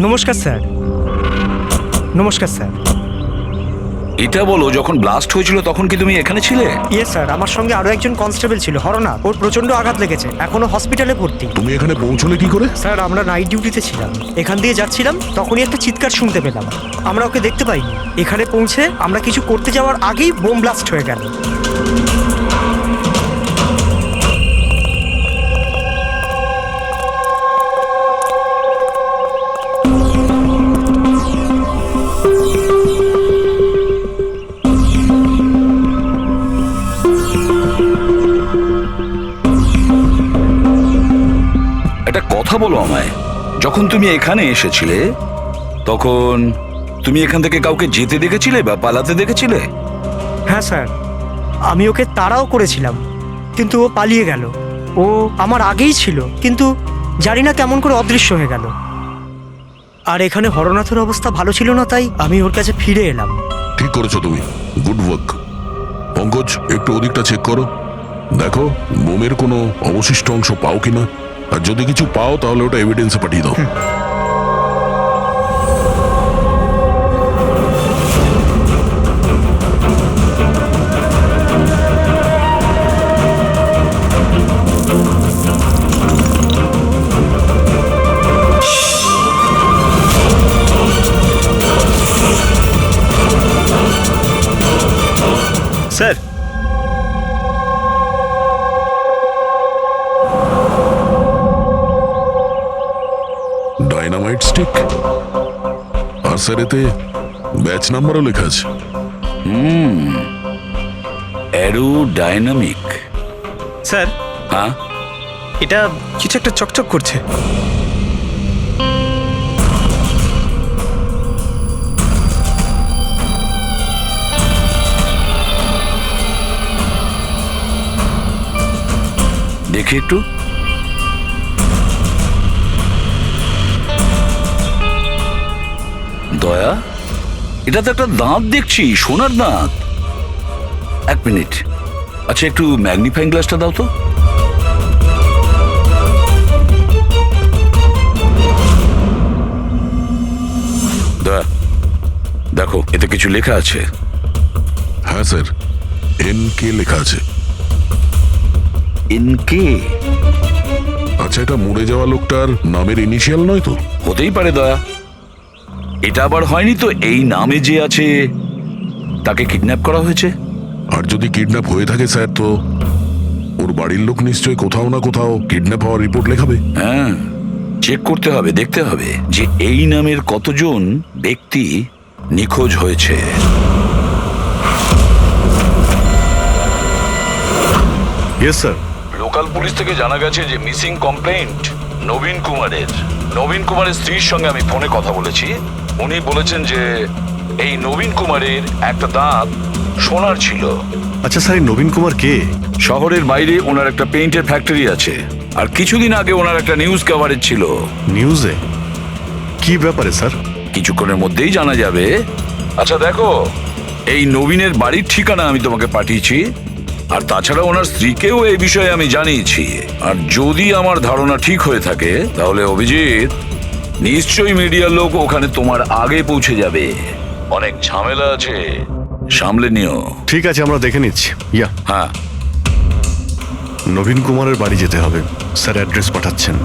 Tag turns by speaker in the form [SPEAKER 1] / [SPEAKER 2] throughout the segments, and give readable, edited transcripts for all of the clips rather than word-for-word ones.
[SPEAKER 1] নমস্কার স্যার। নমস্কার স্যার।
[SPEAKER 2] এটা বলো, যখন ব্লাস্ট হয়েছিল তখন কি তুমি এখানে ছিলে?
[SPEAKER 1] ইয়েস স্যার, আমার সঙ্গে আরো একজন কনস্টেবল ছিল, হরনাথ। ওর প্রচন্ড আঘাত লেগেছে, এখনো হসপিটালে ভর্তি।
[SPEAKER 3] তুমি এখানে পৌঁছলে কি করে?
[SPEAKER 1] স্যার, আমরা নাইট ডিউটিতে ছিলাম, এখান দিয়ে যাচ্ছিলাম, তখনই একটা চিৎকার শুনতে পেলাম। আমরা ওকে দেখতে পাইনি। এখানে পৌঁছে আমরা কিছু করতে যাওয়ার আগেই বোম ব্লাস্ট হয়ে গেল।
[SPEAKER 2] একটা কথা বলো আমায়, যখন তুমি এখানে এসেছিলে তখন তুমি এখান থেকে কাউকে যেতে দেখেছিলে বা পালাতে দেখেছিলে?
[SPEAKER 1] হ্যাঁ স্যার, আমি ওকে তাড়াও করেছিলাম, কিন্তু ও পালিয়ে গেল। ও আমার আগেই ছিল, কিন্তু জানি না কেমন করে অদৃশ্য হয়ে গেল। আর এখানে হরনাথের অবস্থা ভালো ছিল না, তাই আমি ওর কাছে ফিরে এলাম।
[SPEAKER 3] ঠিক করেছো তুমি, গুড ওয়ার্ক। পঙ্কজ, একটু ওদিকটা চেক করো, দেখো বোমের কোনো অবশিষ্ট অংশ পাও কিনা, আর যদি কিছু পাও তাহলে ওটা এভিডেন্সে পাঠিয়ে দাও।
[SPEAKER 1] স্যার,
[SPEAKER 3] ডাইনামাইট স্টিক, আর স্যার এতে ব্যাচ নাম্বারও লেখা আছে।
[SPEAKER 2] Arrow dynamic.
[SPEAKER 4] স্যার,
[SPEAKER 2] হ্যাঁ,
[SPEAKER 4] এটা কিছু একটা চকচক করছে।
[SPEAKER 2] দেখি একটু। দয়া, এটা তো একটা দাঁত দেখছি, সোনার দাঁত। এক মিনিট, আচ্ছা একটু ম্যাগনিফাইং গ্লাসটা দাও তো। দয়া, দেখো এতে কিছু লেখা আছে।
[SPEAKER 3] হ্যাঁ স্যার, NK লেখা আছে।
[SPEAKER 2] এনকে?
[SPEAKER 3] আচ্ছা, এটা মরে যাওয়া লোকটার নামের ইনিশিয়াল নয় তো?
[SPEAKER 2] হতেই পারে দয়া। এটা আবার হয়নি তো এই নামে যে আছে তাকে কিডন্যাপ করা হয়েছে?
[SPEAKER 3] আর যদি কিডন্যাপ হয়ে থাকে স্যার, তো ওর বাড়ির লোক নিশ্চয়ই কোথাও না কোথাও কিডন্যাপ হওয়ার রিপোর্ট লেখাবে।
[SPEAKER 2] হ্যাঁ, চেক করতে হবে, দেখতে হবে যে এই নামের কতজন ব্যক্তি নিখোঁজ হয়েছে।
[SPEAKER 3] Yes sir.
[SPEAKER 2] লোকাল পুলিশ থেকে জানা গেছে যে মিসিং কমপ্লেন্ট নবীন কুমারের। নবীন কুমারের স্ত্রীর সঙ্গে আমি ফোনে কথা বলেছি। উনি বলেছেন যে এই নবীন কুমারের একটা দাঁত সোনার ছিল।
[SPEAKER 5] আচ্ছা স্যার, এই নবীন কুমার কে?
[SPEAKER 2] শহরের বাইরে ওনার একটা পেইন্টের ফ্যাক্টরি আছে, আর কিছুদিন আগে ওনার একটা নিউজ কভারেজ ছিল।
[SPEAKER 5] নিউজে? কি ব্যাপারে স্যার?
[SPEAKER 2] কিছুক্ষণের মধ্যেই জানা যাবে। আচ্ছা দেখো, এই নবীনের বাড়ির ঠিকানা আমি তোমাকে পাঠিয়েছি, আর তাছাড়া ওনার স্ত্রীকেও এই বিষয়ে আমি জানিয়েছি। আর যদি আমার ধারণা ঠিক হয়ে থাকে তাহলে অভিজিৎ, নিশ্চয়ই মিডিয়ার লোক ওখানে তোমার আগে পৌঁছে যাবে। অনেক ঝামেলা আছে, সামলে নিও।
[SPEAKER 5] ঠিক আছে, আমরা দেখে নিচ্ছি। ইয়া,
[SPEAKER 2] হ্যাঁ,
[SPEAKER 5] নবীন কুমারের বাড়ি যেতে হবে। স্যার অ্যাড্রেস পাঠাচ্ছেন।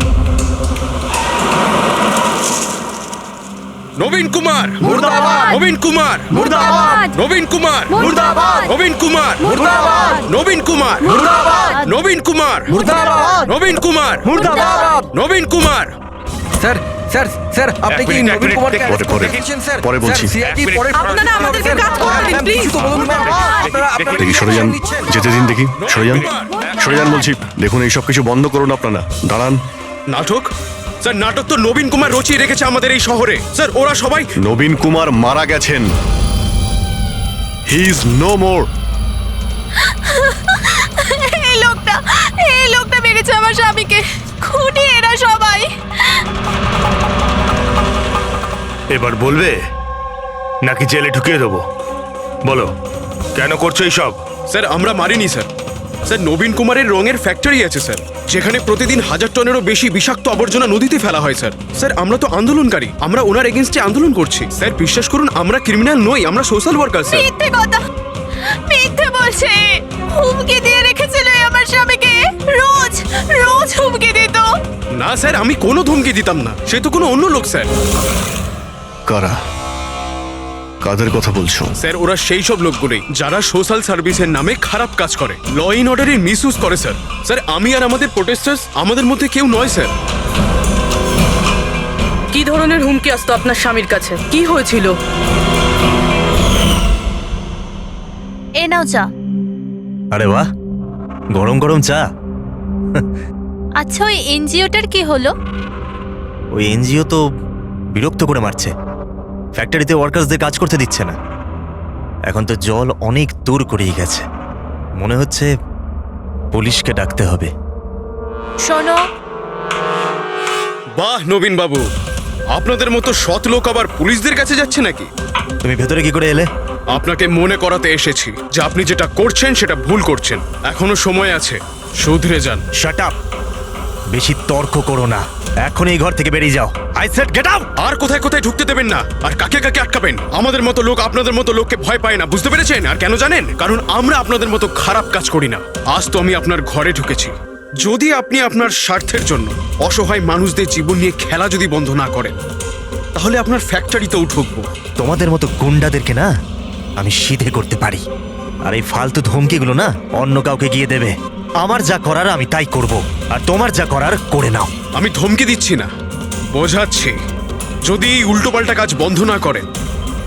[SPEAKER 6] নবীন কুমার
[SPEAKER 1] মুর্দাবাদ!
[SPEAKER 6] নবীন কুমার
[SPEAKER 1] মুর্দাবাদ!
[SPEAKER 6] নবীন কুমার
[SPEAKER 1] মুর্দাবাদ!
[SPEAKER 6] নবীন কুমার
[SPEAKER 1] মুর্দাবাদ!
[SPEAKER 6] নবীন কুমার
[SPEAKER 1] মুর্দাবাদ!
[SPEAKER 6] নবীন কুমার
[SPEAKER 1] মুর্দাবাদ!
[SPEAKER 6] নবীন কুমার
[SPEAKER 1] মুর্দাবাদ!
[SPEAKER 6] নবীন কুমার।
[SPEAKER 4] স্যার স্যার স্যার, আপনি কি নবীন কুমারকে
[SPEAKER 5] পরে, পরে।
[SPEAKER 4] দেখেছেন স্যার?
[SPEAKER 5] পরে বলছি।
[SPEAKER 4] স্যার, CID পরে
[SPEAKER 7] আপনারা আমাদেরকে কাজ করতে দিন, প্লিজ।
[SPEAKER 4] কিছু বলুন না। আপনারা
[SPEAKER 5] দেখি, সরে যান, যেতে দিন দেখি। সরে যান, সরে যান বলছি। দেখুন, এইসব কিছু বন্ধ করুন আপনারা। দাঁড়ান।
[SPEAKER 6] নাটক? স্যার, নাটক তো নবীন কুমার রচিয়ে রেখেছে আমাদের এই শহরে। স্যার, ওরা সবাই
[SPEAKER 5] নবীন কুমার মারা গেছেন। He is no more.
[SPEAKER 7] এই লোকটা মেরেছে আমার স্বামীকে। খুনি এরা সবাই।
[SPEAKER 8] এবার বলবে নাকি জেলে ঢুকিয়ে দেবো? বলো, কেন করছো এইসব?
[SPEAKER 6] স্যার, আমরা মারিনি স্যার। স্যার, নবীন কুমারের রঙের ফ্যাক্টরি আছে স্যার, যেখানে প্রতিদিন 1000 টনেরও বেশি বিষাক্ত আবর্জনা নদীতে ফেলা হয় স্যার। স্যার আমরা তো আন্দোলনকারী, আমরা ওনার এগেনস্টে আন্দোলন করছি। স্যার বিশ্বাস করুন, আমরা ক্রিমিনাল নই, আমরা সোশ্যাল ওয়ার্কার স্যার।
[SPEAKER 7] মিথ্যে কথা, মিথ্যে বলছে। হুমকি দিয়ে রেখেছিল এই আমার স্বামীকে, রোজ রোজ হুমকি দিত।
[SPEAKER 6] না স্যার, আমি কোনো ধমকি দিতাম না, সে তো কোনো অন্য লোক স্যার।
[SPEAKER 5] কারা? কাদের কথা বলছো?
[SPEAKER 6] স্যার ওরা সেই সব লোকগুলোই যারা সোশ্যাল সার্ভিসের নামে খারাপ কাজ করে, ল ইন অর্ডারের মিসইউজ করে স্যার। স্যার আমি আর আমাদের প্রোটেস্টার্স আমাদের মধ্যে কেউ নয় স্যার।
[SPEAKER 9] কি ধরনের হুমকি আসতো আপনার স্বামীর কাছে? কি হয়েছিল?
[SPEAKER 7] এ নাও চা।
[SPEAKER 5] আরে বাহ, গরম গরম চা।
[SPEAKER 7] আচ্ছা ওই এনজিওটার কি হলো?
[SPEAKER 5] ওই এনজিও তো বিরক্ত করে মারছে, ফ্যাক্টরিতে ওয়ার্কার্সদের কাজ করতে দিচ্ছে না। এখন তো জল অনেক দূর করেই গেছে, মনে হচ্ছে পুলিশকে ডাকতে হবে।
[SPEAKER 7] শোনো,
[SPEAKER 6] বাহ নবীন বাবু, আপনাদের মতো সৎ লোক আবার পুলিশদের কাছে যাচ্ছে নাকি?
[SPEAKER 5] তুমি ভেতরে কি করে এলে?
[SPEAKER 6] আপনাকে মনে করাতে এসেছি যে আপনি যেটা করছেন সেটা ভুল করছেন। এখনো সময় আছে, শুধরে যান।
[SPEAKER 5] শাট আপ, বেশি তর্ক করো না, এখন এই ঘর থেকে বেরিয়ে যাও। I said get out.
[SPEAKER 6] আর কোথায় কোথায় ঢুকতে দেবেন না, আর কাকে কাকে আটকাবেন। আমাদের মতো লোক আপনাদের মতো লোককে ভয় পায় না, বুঝতে পেরেছেন? আর কেন জানেন? কারণ আমরা আপনাদের মতো খারাপ কাজ করি না। আজ তো আমি আপনার ঘরে ঢুকেছি। যদি আপনি আপনার স্বার্থের জন্য অসহায় মানুষদের জীবন নিয়ে খেলা যদি বন্ধ না করেন, তাহলে আপনার ফ্যাক্টরিতেও ঢুকবো।
[SPEAKER 5] তোমাদের মতো গুন্ডাদেরকে না আমি সিধে করতে পারি, আর এই ফালতু ধমকিগুলো না অন্য কাউকে গিয়ে দেবে। আমার যা করার আমি তাই করব, আর তোমার যা করার করে নাও।
[SPEAKER 6] আমি ধমকি দিচ্ছি না, বোঝাচ্ছি। যদি এই উল্টোপাল্টা কাজ বন্ধ না করেন,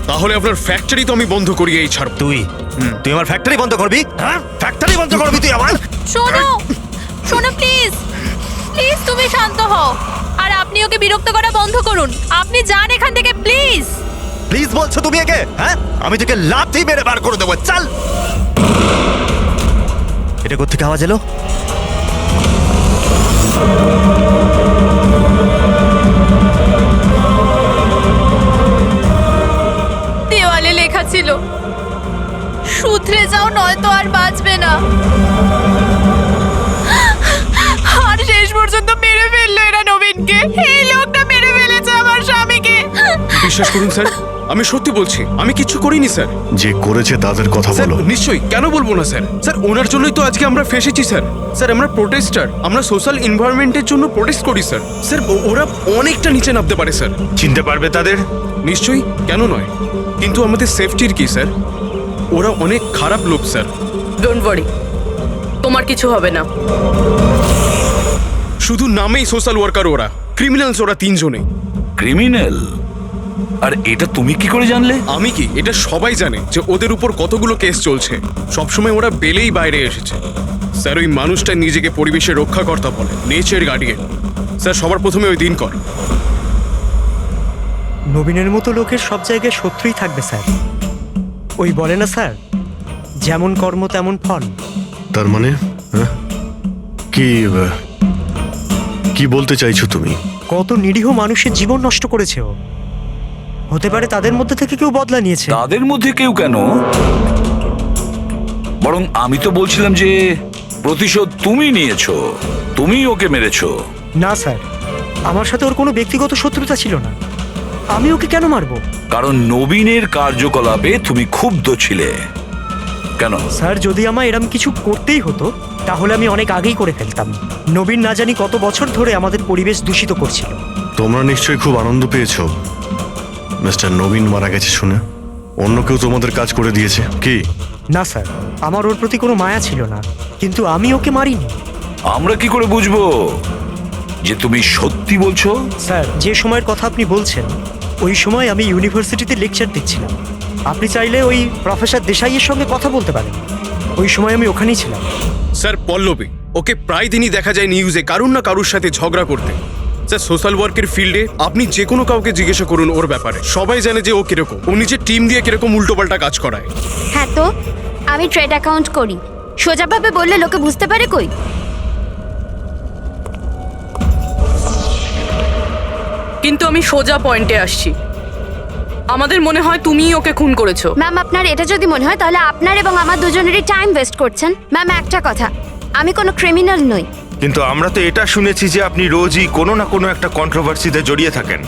[SPEAKER 6] তাহলে আপনার ফ্যাক্টরি তো আমি বন্ধ করিয়েই ছাড়ব।
[SPEAKER 5] তুই আমার ফ্যাক্টরি বন্ধ করবি? হ্যাঁ, ফ্যাক্টরি বন্ধ করবি তুই আমার?
[SPEAKER 7] শোনো, শোনো প্লিজ, প্লিজ তুমি শান্ত হও। আর আপনি ওকে বিরক্ত করা বন্ধ করুন। আপনি যান এখান থেকে প্লিজ।
[SPEAKER 5] প্লিজ বলছো তুমি একে? হ্যাঁ, আমি তোকে লাথি মেরে বার করে দেবো। চল। এটা কোত্থেকে আওয়াজ এলো?
[SPEAKER 7] দেওয়ালে লেখা ছিল, শুধরে যাও নয়তো আর বাঁচবে না। আর শেষ পর্যন্ত মেরে ফেললো এরা নবীনকে। এই লোকটা মেরে ফেলেছে আমার স্বামীকে।
[SPEAKER 6] বিশ্বাস করুন স্যার, আমি সত্যি বলছি, আমি কিচ্ছু করিনি স্যার।
[SPEAKER 5] যে করেছে তাদের কথা
[SPEAKER 6] স্যার
[SPEAKER 5] বলো।
[SPEAKER 6] নিশ্চয়ই, কেন বলবো না স্যার। স্যার ওনার জন্যই তো আজকে আমরা ফেসেছি স্যার। স্যার আমরা প্রোটেস্টার, আমরা সোশ্যাল এনভায়রনমেন্টের জন্য প্রোটেস্ট করি স্যার। স্যার ওরা অনেকটা নিচে নামতে পারে স্যার।
[SPEAKER 8] চিনতে পারবে তাদের?
[SPEAKER 6] নিশ্চয়ই, কেন নয়। কিন্তু আমাদের সেফটির কি স্যার? ওরা অনেক খারাপ লোক স্যার।
[SPEAKER 9] ডোন্ট ওয়ারি, তোমার কিছু হবে না।
[SPEAKER 6] শুধু নামেই সোশ্যাল ওয়ার্কার ওরা, ক্রিমিনালস ওরা তিনজনেই।
[SPEAKER 2] ক্রিমিনাল? আর এটা তুমি কি করে জানলে?
[SPEAKER 6] আমি কি, এটা সবাই জানে যে ওদের উপর কতগুলো কেস চলছে। সবসময় ওরা বেলেই বাইরে এসেছে স্যার। ওই মানুষটা নিজেকে পরিবেশের রক্ষাকর্তা বলে, নেচার গার্ডিয়ান। স্যার সবার প্রথমে ওই দিন কর।
[SPEAKER 1] নবীনের মতো লোকের সব জায়গায় শত্রুই থাকবে স্যার। ওই বলে না স্যার, যেমন কর্ম তেমন ফল।
[SPEAKER 5] তার মানে হ্যাঁ? কি বলতে চাইছো তুমি?
[SPEAKER 1] কত নিরীহ মানুষের জীবন নষ্ট করেছে ও। হতে পারে তাদের মধ্যে থেকে কেউ বদলা নিয়েছে।
[SPEAKER 2] তাদের মধ্যে কেউ কেন, বরং আমি তো বলছিলাম যে প্রতিশোধ তুমি নিয়েছো, তুমি ওকে মেরেছো।
[SPEAKER 1] না স্যার, আমার সাথে ওর কোনো ব্যক্তিগত শত্রুতা ছিল না। আমি ওকে কেন মারবো?
[SPEAKER 2] কারণ নবীনের কার্যকলাপে তুমি ক্ষুব্ধ ছিলে। কেন?
[SPEAKER 1] স্যার যদি আমায় এরম কিছু করতেই হতো তাহলে আমি অনেক আগেই করে ফেলতাম। নবীন না জানি কত বছর ধরে আমাদের পরিবেশ দূষিত করছিল।
[SPEAKER 5] তোমরা নিশ্চয়ই খুব আনন্দ পেয়েছো মিস্টার নবীন মারা গেছে শুনে। অন্য কেউ তোমাদের কাজ করে দিয়েছে কি?
[SPEAKER 1] না স্যার, আমার ওর প্রতি কোনো মায়া ছিল না, কিন্তু আমি ওকে মারিনি।
[SPEAKER 2] আমরা কি করে বুঝবো যে তুমি সত্যি বলছো?
[SPEAKER 1] স্যার যে সময়ের কথা আপনি বলছেন, ওই সময় আমি ইউনিভার্সিটিতে লেকচার দিচ্ছিলাম। আপনি চাইলে ওই প্রফেসর দেশাইয়ের সঙ্গে কথা বলতে পারেন। ওই সময় আমি ওখানেই ছিলাম।
[SPEAKER 6] স্যার পল্লবী, ওকে প্রায় দিনই দেখা যায় নিউজে কারুর না কারুর সাথে ঝগড়া করতে। স্যার সোশ্যাল ওয়ার্কের ফিল্ডে আপনি যে কোনো কাউকে জিজ্ঞাসা করুন ওর ব্যাপারে, সবাই জানে যে ও কিরকম, ও নিজের টিম দিয়ে কিরকম উল্টোপাল্টা কাজ করায়।
[SPEAKER 10] হ্যাঁ তো আমি ট্রেড অ্যাকাউন্ট করি, সোজাভাবে বললে লোকে বুঝতে পারে কই।
[SPEAKER 9] কিন্তু আমি সোজা পয়েন্টে আসছি। আমাদের মনে হয় তুমিই ওকে খুন করেছো।
[SPEAKER 10] ম্যাম আপনার এটা যদি মনে হয় তাহলে আপনার এবং আমার দুজনেরই টাইম ওয়েস্ট করছেন। ম্যাম একটা কথা, আমি কোনো ক্রিমিনাল নই।
[SPEAKER 8] কিন্তু আমরা তো এটা শুনেছি যে আপনি রোজই কোনো না কোনো একটা কন্ট্রোভার্সিতে জড়িয়ে থাকেন।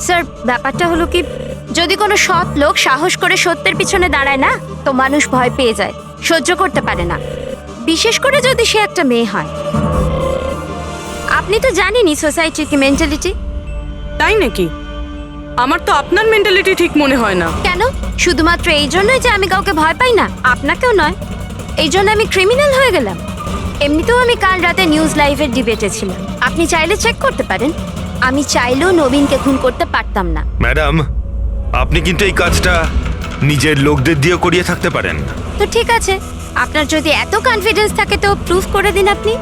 [SPEAKER 10] স্যার ব্যাপারটা হলো কি, যদি কোনো সৎ লোক সাহস করে সত্যের পিছনে দাঁড়ায় না, তো মানুষ ভয় পেয়ে যায়, সহ্য করতে পারে না, বিশেষ করে যদি সে একটা মেয়ে হয়। আপনি তো জানেনই সোসাইটির কি মেন্টালিটি।
[SPEAKER 9] তাই নাকি? আমার তো আপনার মেন্টালিটি ঠিক মনে হয় না।
[SPEAKER 10] কেন? শুধুমাত্র এই জন্যই যে আমি কাউকে ভয় পাই না? আপনাকেও নয়। এই জন্য আমি ক্রিমিনাল হয়ে গেলাম? এমনিতেও আমি কাল রাতে নিউজ লাইভের ডিবেটে ছিলাম, আপনি চাইলে চেক করতে পারেন। আমি চাইলেও নবীনকে খুন করতে পারতাম না।
[SPEAKER 8] ম্যাডাম, আপনি কিন্তু এই কাজটা নিজের লোকদের দিয়ে করিয়ে থাকতে পারেন।
[SPEAKER 10] তো ঠিক আছে, আপনার যদি এত কনফিডেন্স থাকে তো প্রুফ করে দিন, আপনি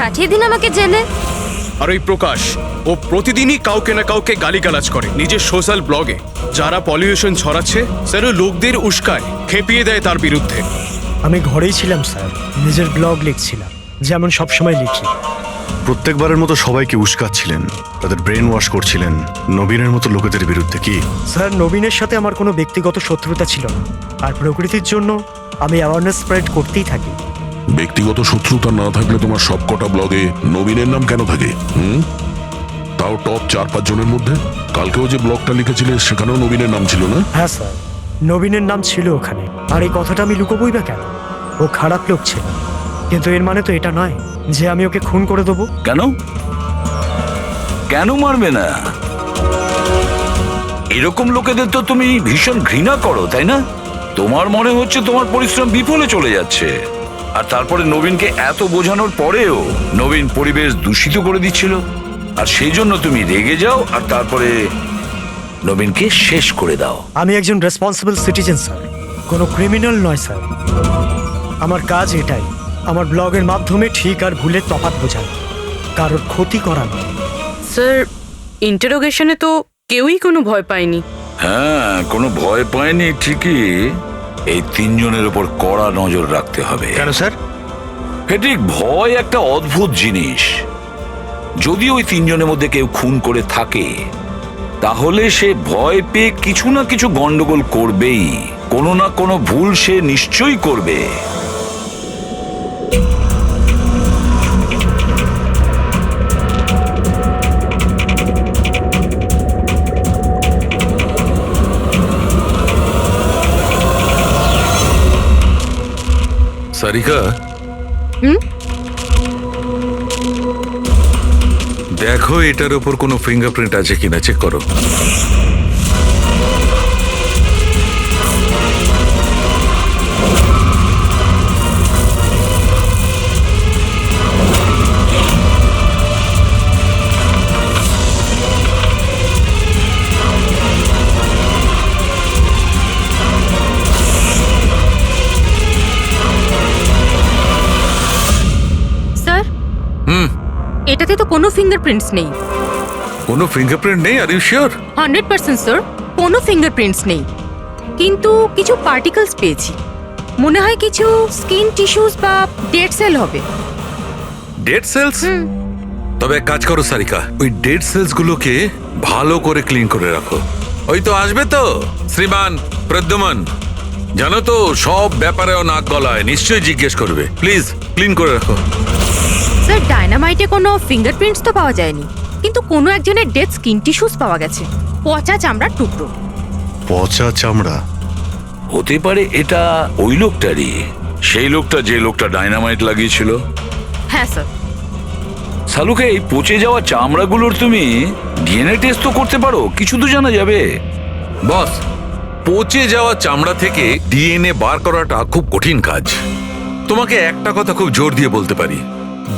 [SPEAKER 10] পাঠিয়ে দিন আমাকে জেলে।
[SPEAKER 6] আর ওই প্রকাশ, ও প্রতিদিনই কাউকে না কাউকে গালিগালাজ করে নিজের সোশ্যাল ব্লগে। যারা পলিউশন ছড়াচ্ছে স্যার ও লোকদের উস্কায়, খেপিয়ে দেয় তার বিরুদ্ধে।
[SPEAKER 1] আমি ঘরেই ছিলাম স্যার, নিজের ব্লগ লিখছিলাম, যেমন সবসময় লিখি।
[SPEAKER 11] প্রত্যেকবারের মতো সবাইকে উস্কাচ্ছিলেন, তাদের ব্রেন ওয়াশ করছিলেন নবীনের মতো লোকেদের বিরুদ্ধে। কি
[SPEAKER 1] স্যার, নবীনের সাথে আমার কোনো ব্যক্তিগত শত্রুতা ছিল না, আর প্রকৃতির জন্য আমি অ্যাওয়ারনেস স্প্রেড করতেই থাকি।
[SPEAKER 3] ব্যক্তিগত শত্রুতা না থাকলে তোমার সবকটা ব্লগে নবীনের নাম কেন থাকে? তাও টপ 4-5 জনের মধ্যে। কালকেও যে ব্লগটা লিখেছিলে সেখানেও নবীনের নাম ছিল না?
[SPEAKER 1] হ্যাঁ স্যার, নবীনের নাম ছিল ওখানে। আর এই কথাটা আমি লুকোবই বা কেন? ও খারাপ লোক ছিল, কিন্তু এর মানে তো এটা নয় যে আমি ওকে খুন করে দেবো।
[SPEAKER 2] কেন? কেন মারবে না? এরকম লোকেদের তো তুমি ভীষণ ঘৃণা করো, তাই না? তোমার মনে হচ্ছে তোমার পরিশ্রম বিফলে চলে যাচ্ছে, আর তারপরে নবীনকে এত বোঝানোর পরেও নবীন পরিবেশ দূষিত করে দিচ্ছিল, আর সেই জন্য তুমি রেগে যাও আর তারপরে নবীনকে শেষ করে দাও।
[SPEAKER 1] আমি একজন রেসপন্সিবল সিটিজেন স্যার, কোনো ক্রিমিনাল নয় স্যার। আমার কাজ এটাই, আমার ব্লগের মাধ্যমে ঠিক আর ভুলের তফাৎ বোঝানো, কারোর ক্ষতি করা নয়।
[SPEAKER 9] স্যার, ইন্টারোগেশনে তো কেউই কোনো ভয় পায়নি।
[SPEAKER 2] হ্যাঁ, কোনো ভয় পায়নি ঠিকই। এই 3 জনের উপর কড়া নজর রাখতে হবে।
[SPEAKER 8] কেন স্যার?
[SPEAKER 2] ফেডরিক, ভয় একটা অদ্ভুত জিনিস। যদি ওই 3 জনের মধ্যে কেউ খুন করে থাকে, তাহলে সে ভয় পেয়ে কিছু না কিছু গন্ডগোল করবেই, কোনো না কোনো ভুল সে নিশ্চয়ই করবে।
[SPEAKER 3] সারিকা, দেখো এটার উপর কোনো ফিঙ্গারপ্রিন্ট আছে কিনা, চেক করো।
[SPEAKER 7] স্যার, এটাতে তো কোনো ফিঙ্গারপ্রিন্টস নেই।
[SPEAKER 3] কোনো ফিঙ্গারপ্রিন্ট নেই? Are you sure?
[SPEAKER 7] 100% স্যার, কোনো ফিঙ্গারপ্রিন্টস নেই, কিন্তু কিছু পার্টিকেলস পেয়েছি। মনে হয় কিছু স্কিন টিস্যুস বা ডেড সেল হবে।
[SPEAKER 3] Dead cells? তবে এক কাজ করো সারিকা, ওই ডেড সেলস গুলোকে ভালো করে ক্লিন করে রাখো। ওই তো আসবে তো শ্রীমান প্রদ্যুমন, জানো তো সব ব্যাপারেও নাক গলায়, নিশ্চয়ই জিজ্ঞেস করবে। প্লিজ ক্লিন করে রাখো।
[SPEAKER 7] স্যার, ডায়নামাইটে কোনো ফিঙ্গারপ্রিন্টস তো পাওয়া যায়নি, কিন্তু কোনো একজনের ডেড স্কিন টিস্যুস পাওয়া গেছে, পচা চামড়ার টুকরো।
[SPEAKER 11] পচা চামড়া?
[SPEAKER 2] হতে পারে এটা ওই লোকটারই, সেই লোকটা যে লোকটা ডাইনামাইট লাগিয়েছিল।
[SPEAKER 7] হ্যাঁ স্যার।
[SPEAKER 2] সালুকে, এই পচে যাওয়া চামড়াগুলোর তুমি ডিএনএ টেস্ট তো করতে পারো, কিছু তো জানা যাবে।
[SPEAKER 3] বস, পচে যাওয়া চামড়া থেকে ডিএনএ বার করাটা খুব কঠিন কাজ। তোমাকে একটা কথা খুব জোর দিয়ে বলতে পারি,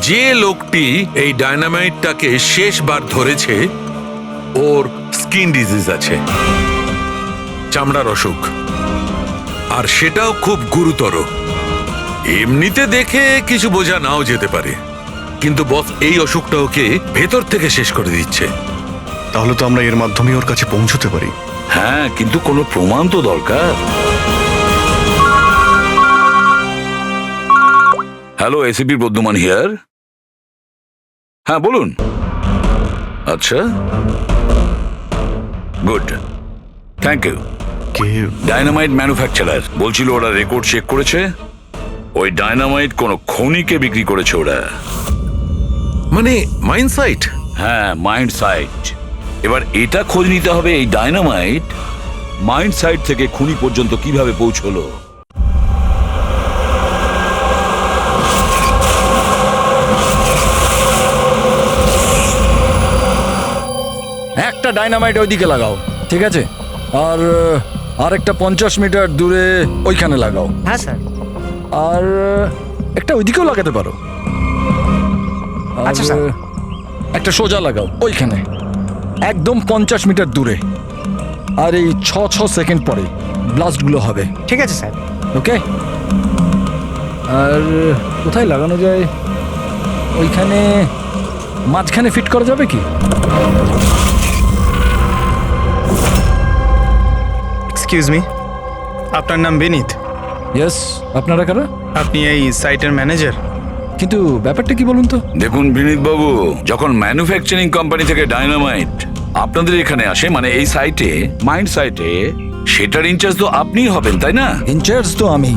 [SPEAKER 3] যে লোকটি এই ডায়নামাইটটাকে শেষবার ধরেছে ওর স্কিন ডিজিজ আছে, চামড়ার অসুখ, আর সেটাও খুব গুরুতর। এমনিতে দেখে কিছু বোঝা নাও যেতে পারে, কিন্তু বস এই অসুখটা ওকে ভেতর থেকে শেষ করে দিচ্ছে।
[SPEAKER 11] তাহলে তো আমরা এর মাধ্যমে ওর কাছে পৌঁছতে পারি।
[SPEAKER 2] হ্যাঁ, কিন্তু কোনো প্রমাণ তো দরকার। Hello, ACP Pradyuman here. হ্যাঁ বলুন। আচ্ছা, গুড, থ্যাংক ইউ।
[SPEAKER 11] কে?
[SPEAKER 2] ডায়নামাইট ম্যানুফ্যাকচারার বলছিল ওরা রেকর্ড চেক করেছে, ওই ডায়নামাইট কোনো খনিকে বিক্রি করেছে ওরা।
[SPEAKER 3] মানে মাইন সাইট?
[SPEAKER 2] হ্যাঁ, মাইন্ড সাইট। এবার এটা খোঁজ নিতে হবে এই ডায়নামাইট মাইন্ড সাইট থেকে খুনি পর্যন্ত কিভাবে পৌঁছলো।
[SPEAKER 12] একটা ডাইনামাইট ওইদিকে লাগাও, ঠিক আছে? আর আরেকটা 50 মিটার দূরে ওইখানে লাগাও।
[SPEAKER 1] হ্যাঁ স্যার।
[SPEAKER 12] আর একটা ওইদিকেও লাগাতে পারো। আর
[SPEAKER 1] আচ্ছা, স্যার।
[SPEAKER 12] একটা সোজা লাগাও ওইখানে, একদম 50 মিটার দূরে। আর এই 6 সেকেন্ড পরে ব্লাস্টগুলো হবে।
[SPEAKER 1] ঠিক আছে স্যার।
[SPEAKER 12] ওকে। আর কোথায় লাগানো যায়? ওইখানে মাঝখানে ফিট করা যাবে কি?
[SPEAKER 4] এক্সকিউজ মি, আপনার নাম বিনীত?
[SPEAKER 12] ইয়েস। আপনারা কারা?
[SPEAKER 4] আপনি এই সাইটের ম্যানেজার?
[SPEAKER 12] কিন্তু ব্যাপারটা কি বলুন তো?
[SPEAKER 2] দেখুন বিনীত বাবু, যখন ম্যানুফ্যাকচারিং কোম্পানি থেকে ডায়নামাইট আপনাদের এখানে আসে, মানে এই সাইটে, মাইন্ড সাইটে, সেটার ইনচার্জ তো আপনিই হবেন, তাই না?
[SPEAKER 12] ইনচার্জ তো আমি,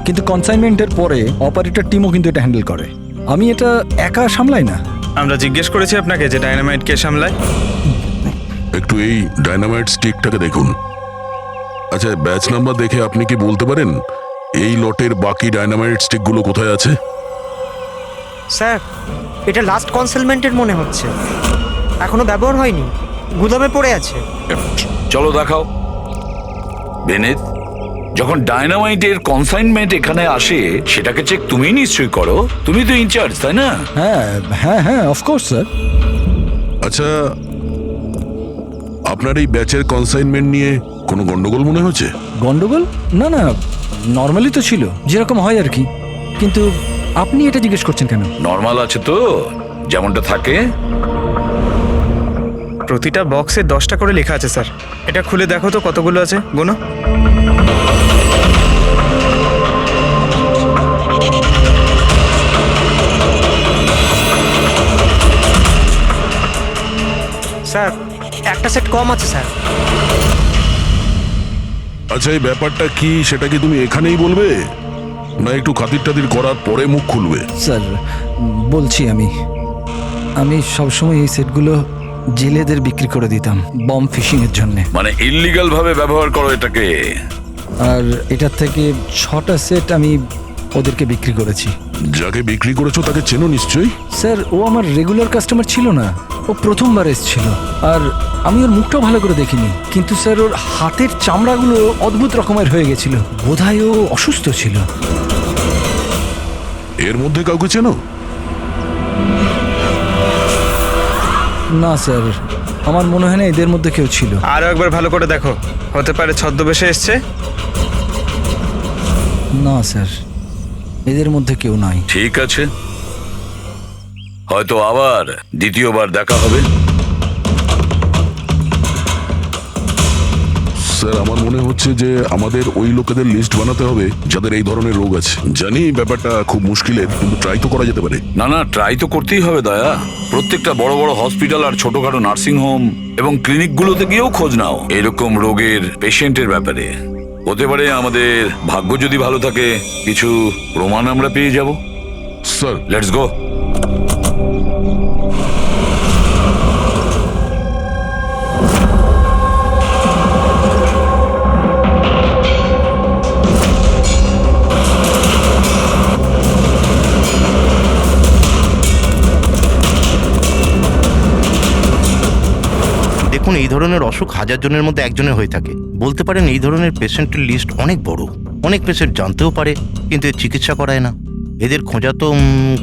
[SPEAKER 12] কিন্তু কনসাইনমেন্টের পরে অপারেটর টিমও কিন্তু এটা হ্যান্ডেল করে। আমি এটা একা সামলাই না।
[SPEAKER 4] আমরা জিজ্ঞেস করেছি আপনাকে যে ডায়নামাইট কে সামলায়।
[SPEAKER 13] একটু এই ডায়নামাইট স্টিকটাকে দেখুন। আচ্ছা, ব্যাচ নাম্বার দেখে আপনি কি বলতে পারেন এই লটের বাকি ডায়নামাইট স্টিকগুলো কোথায় আছে?
[SPEAKER 1] স্যার, এটা লাস্ট কনসালমেন্টের মনে হচ্ছে, এখনো ব্যবহার হয়নি, গুদামে পড়ে আছে।
[SPEAKER 2] চলো দেখাও। বিনীত, যখন ডায়নামাইটের কনসাইনমেন্ট এখানে আসে সেটাকে চেক তুমি নিশ্চয়ই করো, তুমি তো ইনচার্জ, তাই না?
[SPEAKER 12] হ্যাঁ হ্যাঁ হ্যাঁ, অফকোর্স স্যার।
[SPEAKER 13] আচ্ছা, আপনার এই ব্যাচের কনসাইনমেন্ট নিয়ে কোনো গন্ডগোল মনে হচ্ছে?
[SPEAKER 12] গন্ডগোল? না না, নর্মালি তো ছিল, যেরকম হয় আর কি। কিন্তু আপনি এটা জিজ্ঞেস করছেন কেন?
[SPEAKER 2] নর্মাল আছে তো, যেমনটা থাকে।
[SPEAKER 4] প্রতিটা বক্সে 10টা করে লেখা আছে স্যার। এটা খুলে দেখো তো কতগুলো আছে, গোনো।
[SPEAKER 1] স্যার, একটা সেট কম আছে স্যার।
[SPEAKER 13] আচ্ছা, এই ব্যাপারটা কি সেটা কি তুমি এখানেই বলবে, না একটু খাতির টাতির করার পরে মুখ খুলবে?
[SPEAKER 12] স্যার বলছি, আমি সবসময় এই সেটগুলো জেলেদের বিক্রি করে দিতাম বম ফিশিং এর জন্য।
[SPEAKER 2] মানে ইল্লিগাল ভাবে ব্যবহার করো এটাকে।
[SPEAKER 12] আর এটার থেকে 6টা সেট আমি ওদেরকে বিক্রি করেছি।
[SPEAKER 13] যাকে বিক্রি করেছো তাকে চেনো নিশ্চয়ই?
[SPEAKER 12] স্যার, ও আমার রেগুলার কাস্টমার ছিল না, ও প্রথমবার এসেছিল। আর আমি ওর মুখটাও ভালো করে দেখিনি, কিন্তু স্যার ওর হাতের চামড়াগুলো অদ্ভুত রকমের হয়ে গেছিল, বোধহয় ও অসুস্থ ছিল।
[SPEAKER 13] এর মধ্যে কাউকে চেনো?
[SPEAKER 12] না স্যার, আমার মনে হয় না এদের মধ্যে কেউ ছিল।
[SPEAKER 4] আরো একবার ভালো করে দেখো, হতে পারে ছদ্মবেশে এসছে।
[SPEAKER 12] না স্যার, এদের মধ্যে কেউ নাই।
[SPEAKER 2] ঠিক আছে, হয়তো আবার দ্বিতীয়বার দেখা হবে।
[SPEAKER 13] স্যার, আমার মনে হচ্ছে যে আমাদের ওই লোকেদের লিস্ট বানাতে হবে যাদের এই ধরনের রোগ আছে। জানি ব্যাপারটা খুব মুশকিলের, কিন্তু ট্রাই তো করা যেতে পারে।
[SPEAKER 2] না না, ট্রাই তো করতেই হবে দয়া। প্রত্যেকটা বড় বড় হসপিটাল আর ছোটখাটো নার্সিং হোম এবং ক্লিনিকগুলোতে গিয়েও খোঁজ নাও এরকম রোগের পেশেন্টের ব্যাপারে। হতে পারে আমাদের ভাগ্য যদি ভালো থাকে কিছু প্রমাণ আমরা পেয়ে যাব।
[SPEAKER 13] Sir,
[SPEAKER 2] let's go.
[SPEAKER 5] দেখুন, এই ধরনের অসুখ হাজার জনের মধ্যে একজনের হয়ে থাকে। বলতে পারেন এই ধরনের পেশেন্টের লিস্ট অনেক বড়। অনেক পেশেন্ট জানতেও পারে, কিন্তু এর চিকিৎসা করায় না। এদের খোঁজা তো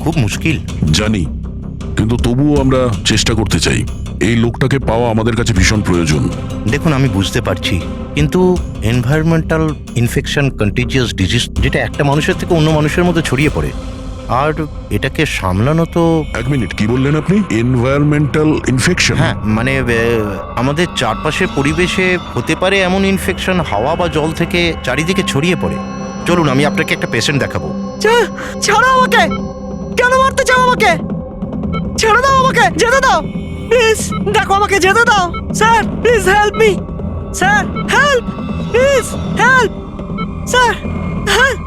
[SPEAKER 5] খুব মুশকিল।
[SPEAKER 13] জানি, কিন্তু তবুও আমরা চেষ্টা করতে চাই। এই লোকটাকে পাওয়া আমাদের কাছে ভীষণ প্রয়োজন।
[SPEAKER 5] দেখুন, আমি বুঝতে পারছি, কিন্তু এনভায়রনমেন্টাল ইনফেকশন কন্টিজিয়াস ডিজিজ, যেটা একটা মানুষের থেকে অন্য মানুষের মধ্যে ছড়িয়ে পড়ে, আর এটাকে সামলানো তো।
[SPEAKER 13] এক মিনিট, কি বললেন আপনি? Environmental infection?
[SPEAKER 5] হ্যাঁ, মানে আমাদের চারপাশের পরিবেশে হতে পারে এমন ইনফেকশন হাওয়া বা জল থেকে চারিদিকে ছড়িয়ে পড়ে। চলুন, আমি আপনাকে একটা পেশেন্ট দেখাবো।
[SPEAKER 1] ছাড়ো আমাকে! কেন মারতে চাও আমাকে? ছেড়ে দাও আমাকে, যেতে দাও প্লিজ। দেখো, আমাকে যেতে দাও sir, please help me sir, help please, help sir, help.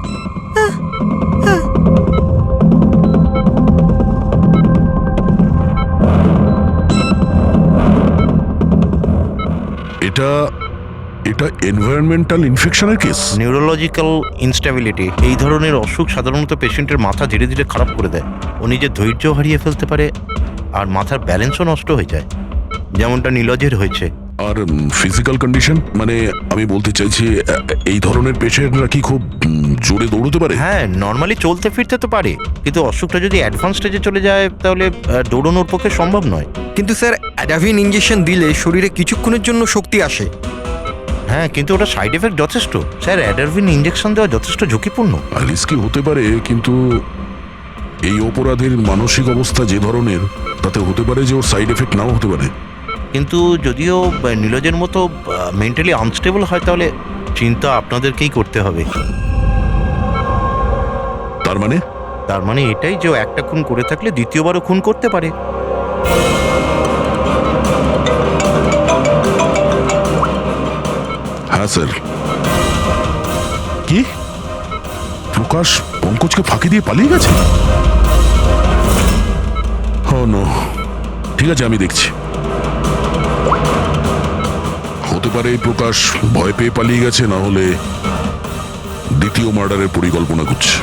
[SPEAKER 13] এটা এটা এনভায়রনমেন্টাল ইনফেকশনের কেস।
[SPEAKER 5] নিউরোলজিক্যাল ইনস্টেবিলিটি এই ধরনের অসুখ সাধারণত পেশেন্টের মাথা ধীরে ধীরে খারাপ করে দেয়। ও নিজের ধৈর্য হারিয়ে ফেলতে পারে আর মাথার ব্যালেন্সও নষ্ট হয়ে যায়, যেমনটা নীলজের হয়েছে।
[SPEAKER 13] আর ফিজিক্যাল কন্ডিশন, মানে আমি বলতে চাইছি এই ধরনের পেশেন্টরা কি খুব জোরে দৌড়তে পারে?
[SPEAKER 5] হ্যাঁ, নর্মালি চলতে ফিরতে তো পারে, কিন্তু অসুখটা যদি অ্যাডভান্স স্টেজে চলে যায় তাহলে দৌড়ানোর পক্ষে সম্ভব নয়।
[SPEAKER 14] কিন্তু স্যার অ্যাডাভিন ইঞ্জেকশন দিলে শরীরে কিছুক্ষণের জন্য শক্তি আসে।
[SPEAKER 5] হ্যাঁ, কিন্তু ওটা সাইড এফেক্ট যথেষ্ট। স্যার, অ্যাডাভিন ইঞ্জেকশন দেওয়া যথেষ্ট ঝুঁকিপূর্ণ।
[SPEAKER 13] রিস্কি হতে পারে, কিন্তু এই অপরাধের মানসিক অবস্থা যে ধরনের, তাতে হতে পারে যে ওর সাইড এফেক্ট নাও হতে পারে।
[SPEAKER 5] কিন্তু যদিও নীলজের মতো মেন্টালি আনস্টেবল হয়, তাহলে চিন্তা আপনাদেরকেই করতে হবে।
[SPEAKER 13] তার
[SPEAKER 5] মানে এটাই যে ও একটা খুন করে থাকলে দ্বিতীয়বারও খুন করতে পারে।
[SPEAKER 13] হ্যাঁ স্যার। কি প্রকাশ পঙ্কজকে ফাঁকি দিয়ে পালিয়ে গেছে? ও নো, ঠিক আছে, আমি দেখছি। হতে পারে প্রকাশ ভয় পেয়ে পালিয়ে গেছে, না হলে দ্বিতীয় মার্ডারের পরিকল্পনা করছে।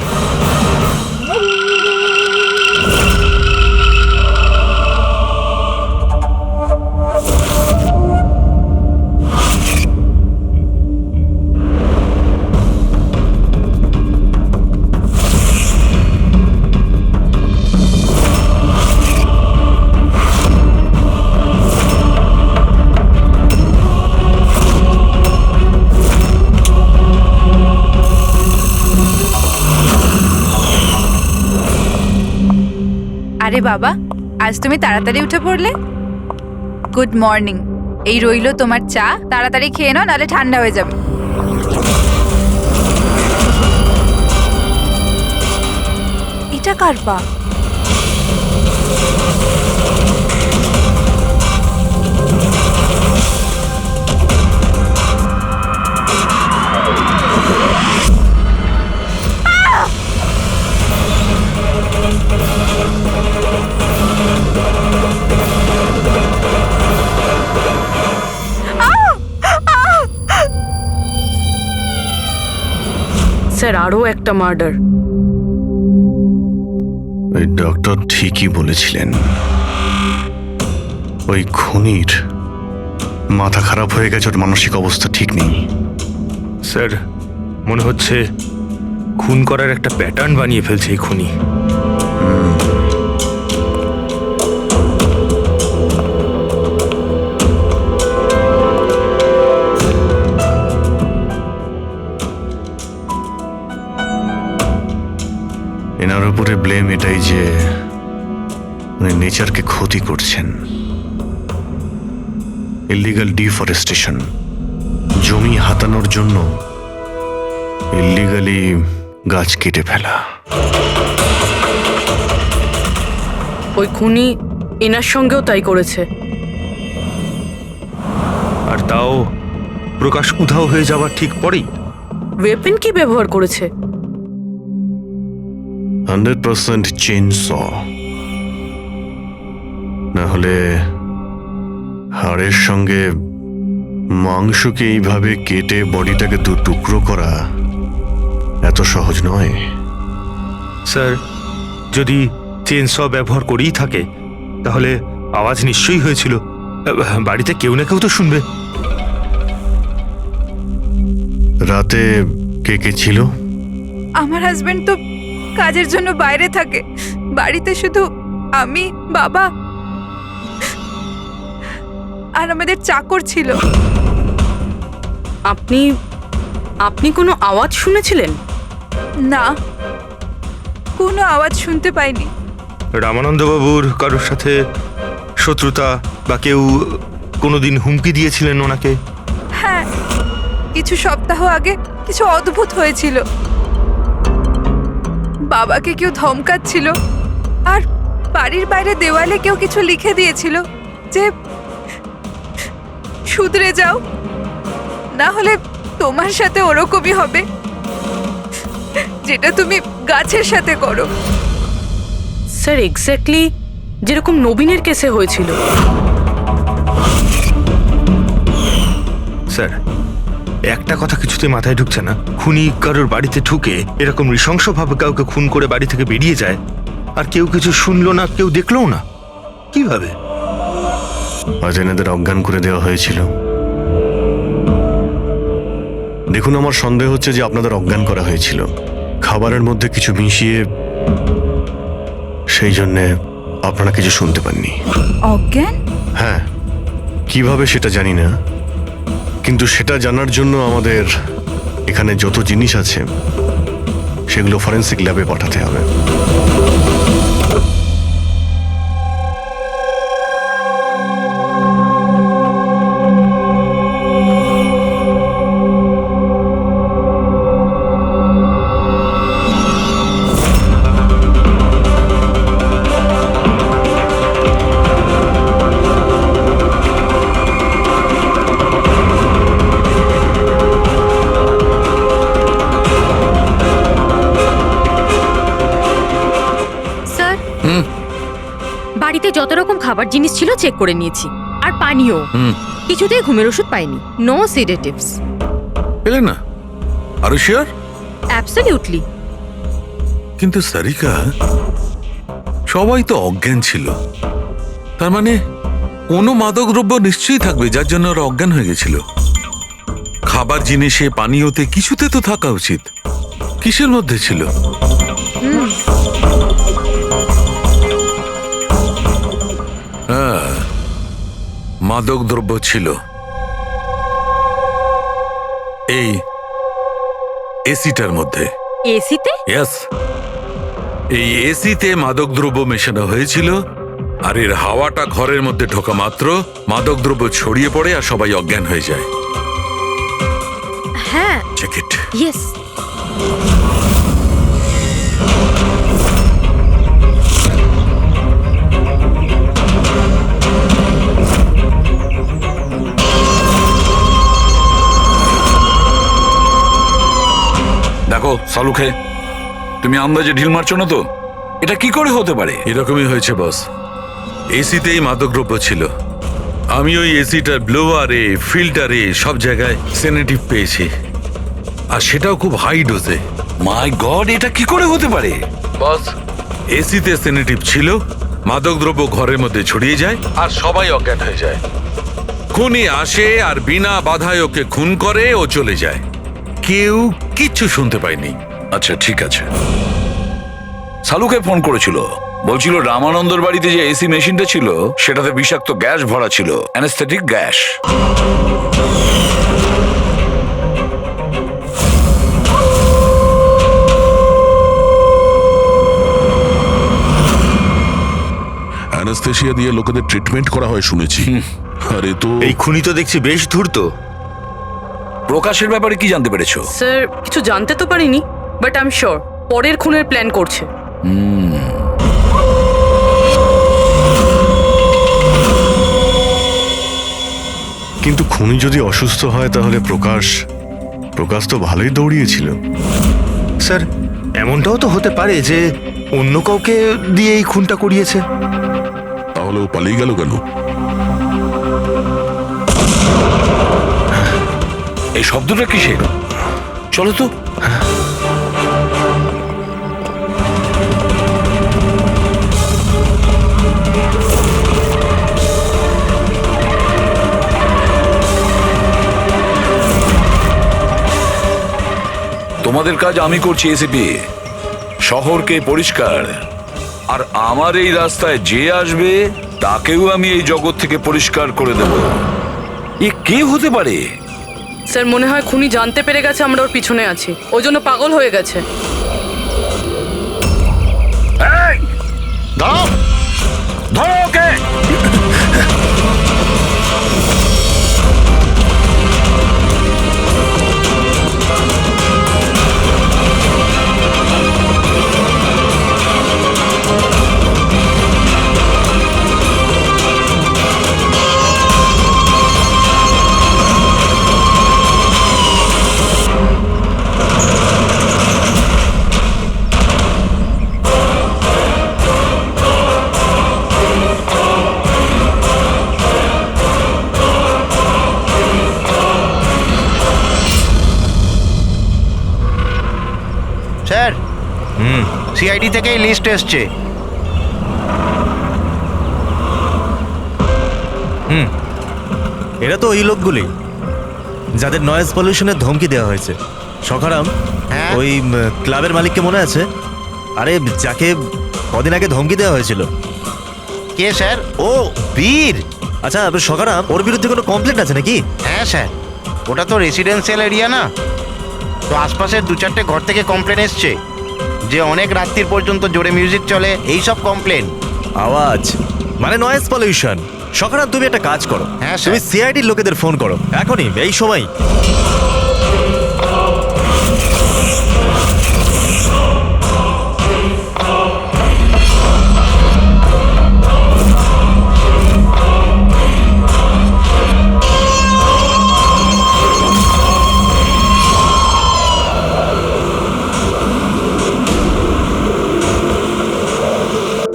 [SPEAKER 7] আরে বাবা, আজ তুমি তাড়াতাড়ি উঠে পড়লে। Good morning. এই রইলো তোমার চা, তাড়াতাড়ি খেয়ে নাও, নাহলে ঠান্ডা হয়ে যাবে। এটা কার পা?
[SPEAKER 9] স্যার, আরও একটা মার্ডার।
[SPEAKER 11] ওই ডক্টর ঠিকই বলেছিলেন, ওই খুনির মাথা খারাপ হয়ে গেছে, ওর মানসিক অবস্থা ঠিক নেই।
[SPEAKER 8] স্যার, মনে হচ্ছে খুন করার একটা প্যাটার্ন বানিয়ে ফেলছে এই খুনি।
[SPEAKER 11] এনার উপরে ব্লেম এটাই যে উনি নেচারকে ক্ষতি করছেন। ইলিগাল ডিফরেস্টেশন, জমি হাতানোর জন্য ইলিগালি গাছ কেটে ফেলা।
[SPEAKER 9] ওই খুনি এনার সঙ্গেও তাই করেছে।
[SPEAKER 8] আর তাও প্রকাশ উধাও হয়ে যাওয়ার ঠিক পরেই।
[SPEAKER 9] ওয়েপেন কি ব্যবহার করেছে?
[SPEAKER 11] 100% চেইন স, না হলে হাড়ের সঙ্গে মাংসকে এইভাবে কেটে বডিটাকে দু টুকরো করা এত সহজ নয়।
[SPEAKER 8] স্যার, যদি চেন স ব্যবহার করেই থাকে তাহলে আওয়াজ নিশ্চয়ই হয়েছিল। বাড়িতে কেউ না কেউ তো শুনবে।
[SPEAKER 11] রাতে কে কে ছিল?
[SPEAKER 7] আমার হাজবেন্ড তো কাজের জন্য বাইরে থাকে, বাড়িতে শুধু আমি, বাবা আর আমাদের চাকর ছিল।
[SPEAKER 9] আপনি কোনো আওয়াজ শুনেছিলেন?
[SPEAKER 7] না, কোনো আওয়াজ শুনতে পাইনি।
[SPEAKER 8] রামানন্দবাবুর কারোর সাথে শত্রুতা বা কেউ কোনোদিন হুমকি দিয়েছিলেন ওনাকে?
[SPEAKER 7] হ্যাঁ, কিছু সপ্তাহ আগে কিছু অদ্ভুত হয়েছিল। বাবাকে কেউ ধমকাচ্ছিল, আর বাড়ির বাইরে দেওয়ালে কেউ কিছু লিখে দিয়েছিল যে শুধরে যাও, না হলে তোমার সাথে ওরকমই হবে যেটা তুমি গাছের সাথে করো।
[SPEAKER 9] স্যার, এক্স্যাক্টলি যেরকম নবীনের কেসে হয়েছিল।
[SPEAKER 8] একটা কথা কিছুতে মাথায় ঢুকছে না। খুনি কারোর বাড়িতে ঢুকে এরকম নৃশংসভাবে কাউকে খুন করে বাড়ি থেকে বেরিয়ে যায়, আর কেউ কিছু শুনলো না, কেউ দেখলোও না। কিভাবে?
[SPEAKER 11] আজ এনাদের অজ্ঞান করে দেওয়া হয়েছিল। দেখুন, আমার সন্দেহ হচ্ছে যে আপনাদের অজ্ঞান করা হয়েছিল খাবারের মধ্যে কিছু মিশিয়ে, সেই জন্যে আপনারা কিছু শুনতে পাননি।
[SPEAKER 7] অজ্ঞান?
[SPEAKER 11] হ্যাঁ, কিভাবে সেটা জানি না, কিন্তু সেটা জানার জন্য আমাদের এখানে যত জিনিস আছে সেগুলো ফরেন্সিক ল্যাবে পাঠাতে হবে।
[SPEAKER 10] স্যার, বাড়িতে যত রকম খাবার জিনিস ছিল চেক করে নিয়েছি, আর পানিও। কিছুতেই ঘুমের ওষুধ পাইনি। No sedatives.
[SPEAKER 3] পেলে না? আরো শিওর?
[SPEAKER 10] অ্যাবসলিউটলি।
[SPEAKER 3] কিন্তু সারিকা, সবাই তো অজ্ঞান ছিল, তার মানে কোনো মাদক দ্রব্য নিশ্চয়ই থাকবে যার জন্য ওরা অজ্ঞান হয়ে গেছিল। খাবার জিনিসে, পানীয়তে, কিছুতে তো থাকা উচিত। কিসের মধ্যে ছিল? হ্যাঁ, মাদক দ্রব্য ছিল। এই এসিটার মধ্যে।
[SPEAKER 10] এসিতে?
[SPEAKER 3] ইয়েস, এই এসিতে মাদকদ্রব্য মেশানো হয়েছিল, আর এর হাওয়াটা ঘরের মধ্যে ঢোকা মাত্র মাদকদ্রব্য ছড়িয়ে পড়ে আর সবাই অজ্ঞান হয়ে যায়।
[SPEAKER 10] হ্যাঁ।
[SPEAKER 3] Check it.
[SPEAKER 10] ইয়েস।
[SPEAKER 2] দেখো সালুখে, তুমি আন্দাজে ঢিল মারছো না তো? এটা কি করে হতে পারে?
[SPEAKER 3] এরকমই হয়েছে বস। এসিতেই মাদকদ্রব্য ছিল। আমি ওই এসিটার ব্লোয়ারে, ফিল্টারে, সব জায়গায় সেনেটিভ পেয়েছি, আর সেটাও খুব হাই ডোজে।
[SPEAKER 2] মাই গড, এটা কি করে হতে পারে?
[SPEAKER 3] বস, এসিতে সেনেটিভ ছিল, মাদকদ্রব্য ঘরের মধ্যে ছড়িয়ে যায় আর সবাই অজ্ঞান হয়ে যায়। খুনি আসে আর বিনা বাধায় ওকে খুন করে, ও চলে যায়। কেউ কিচ্ছু শুনতে পায়নি।
[SPEAKER 2] আচ্ছা ঠিক আছে। সালুকে ফোন করেছিল, বলছিল রামানন্দর বাড়িতে যে এসি মেশিনটা ছিল সেটাতে বিষাক্ত গ্যাস ভরা ছিল, অ্যানেস্থেটিক গ্যাস।
[SPEAKER 13] অ্যানাস্থেশিয়া দিয়ে লোকেদের ট্রিটমেন্ট করা হয় শুনেছি। আরে তো
[SPEAKER 8] এই খুনি তো দেখছি বেশ ধূর্ত।
[SPEAKER 2] প্রকাশের ব্যাপারে কি জানতে পেরেছো?
[SPEAKER 9] স্যার, কিছু জানতে তো পারিনি, বাট আই এম শিওর পরের খুনের প্ল্যান করছে।
[SPEAKER 11] কিন্তু খুনি যদি অসুস্থ হয় তাহলে প্রকাশ তো ভালোই দৌড়িয়েছিল।
[SPEAKER 8] স্যার, এমনটাও তো হতে পারে যে অন্য কাউকে দিয়ে এই খুনটা করিয়েছে।
[SPEAKER 13] তাহলে ও পালিয়ে গেল কেন?
[SPEAKER 2] এই শব্দটা কিসের? চলো তো। তোমাদের কাজ আমি করছি এসিপি, শহরকে পরিষ্কার, আর আমার এই রাস্তায় যে আসবে তাকেও আমি এই জগৎ থেকে পরিষ্কার করে দেব। এ কে হতে পারে?
[SPEAKER 9] স্যার, মনে হয় খুনি জানতে পেরে গেছে আমরা ওর পিছনে আছি, ওই জন্য পাগল হয়ে গেছে।
[SPEAKER 2] দাঁড়াও, ধরো ওকে।
[SPEAKER 15] সিআইডি থেকেই লিস্ট এসছে।
[SPEAKER 5] এরা তো ওই লোকগুলি যাদের নয়েজ পলিউশনের ধমকি দেওয়া হয়েছে। সখারাম, ওই ক্লাবের মালিককে মনে আছে? আরে যাকে কদিন আগে ধমকি দেওয়া হয়েছিল।
[SPEAKER 15] কে স্যার?
[SPEAKER 5] ও বীর। আচ্ছা সখারাম, ওর বিরুদ্ধে কোনো কমপ্লেন্ট আছে নাকি?
[SPEAKER 15] হ্যাঁ স্যার, ওটা তো রেসিডেন্সিয়াল এরিয়া না, তো আশপাশের 2-4টে ঘর থেকে কমপ্লেন এসছে যে অনেক রাত্রির পর্যন্ত জোরে মিউজিক চলে, এই সব কমপ্লেন।
[SPEAKER 5] আওয়াজ মানে নয়েজ পলিউশন। সখারাম, তুমি একটা কাজ করো,
[SPEAKER 15] হ্যাঁ
[SPEAKER 5] তুমি সিআইডির লোকেদের ফোন করো এখনই, এই সময়।